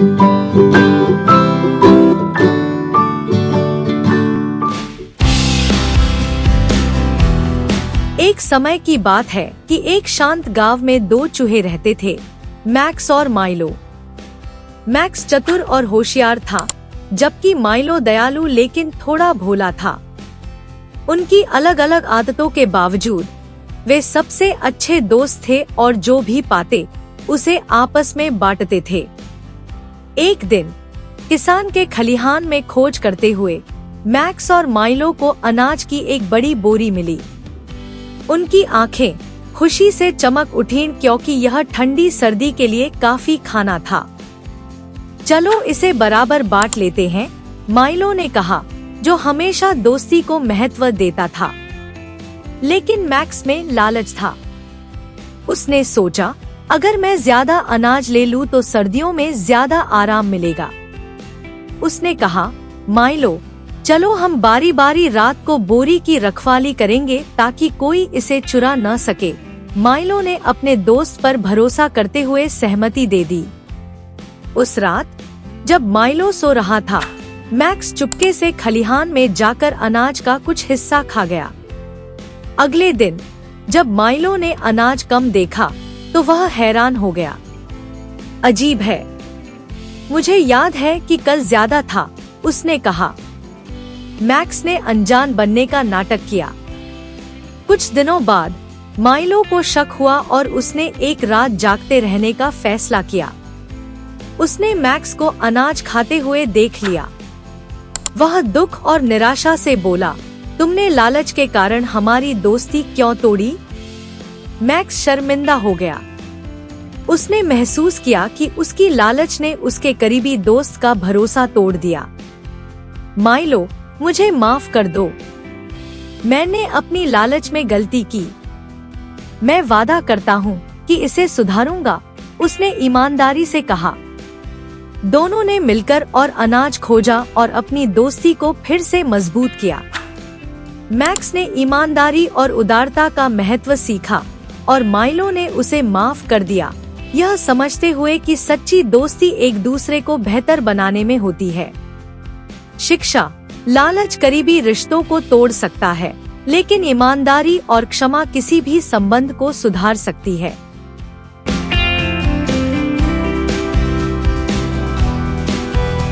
एक समय की बात है कि एक शांत गांव में दो चूहे रहते थे, मैक्स और माइलो। मैक्स चतुर और होशियार था, जबकि माइलो दयालु लेकिन थोड़ा भोला था। उनकी अलग अलग आदतों के बावजूद वे सबसे अच्छे दोस्त थे और जो भी पाते उसे आपस में बांटते थे। एक दिन किसान के खलिहान में खोज करते हुए मैक्स और माइलो को अनाज की एक बड़ी बोरी मिली। उनकी आंखें खुशी से चमक उठीं क्योंकि यह ठंडी सर्दी के लिए काफी खाना था। चलो इसे बराबर बांट लेते हैं, माइलो ने कहा, जो हमेशा दोस्ती को महत्व देता था। लेकिन मैक्स में लालच था। उसने सोचा, अगर मैं ज्यादा अनाज ले लूं तो सर्दियों में ज्यादा आराम मिलेगा। उसने कहा, माइलो, चलो हम बारी बारी रात को बोरी की रखवाली करेंगे ताकि कोई इसे चुरा न सके। माइलो ने अपने दोस्त पर भरोसा करते हुए सहमति दे दी। उस रात जब माइलो सो रहा था, मैक्स चुपके से खलिहान में जाकर अनाज का कुछ हिस्सा खा गया। अगले दिन जब माइलो ने अनाज कम देखा तो वह हैरान हो गया। अजीब है, मुझे याद है कि कल ज्यादा था, उसने कहा। मैक्स ने अनजान बनने का नाटक किया। कुछ दिनों बाद माइलो को शक हुआ और उसने एक रात जागते रहने का फैसला किया। उसने मैक्स को अनाज खाते हुए देख लिया। वह दुख और निराशा से बोला, तुमने लालच के कारण हमारी दोस्ती क्यों तोड़ी? मैक्स शर्मिंदा हो गया। उसने महसूस किया कि उसकी लालच ने उसके करीबी दोस्त का भरोसा तोड़ दिया। माइलो, मुझे माफ कर दो। मैंने अपनी लालच में गलती की। मैं वादा करता हूँ कि इसे सुधारूंगा, उसने ईमानदारी से कहा। दोनों ने मिलकर और अनाज खोजा और अपनी दोस्ती को फिर से मजबूत किया। मैक्स ने ईमानदारी और उदारता का महत्व सीखा और माइलो ने उसे माफ कर दिया, यह समझते हुए कि सच्ची दोस्ती एक दूसरे को बेहतर बनाने में होती है। शिक्षा, लालच करीबी रिश्तों को तोड़ सकता है, लेकिन ईमानदारी और क्षमा किसी भी संबंध को सुधार सकती है।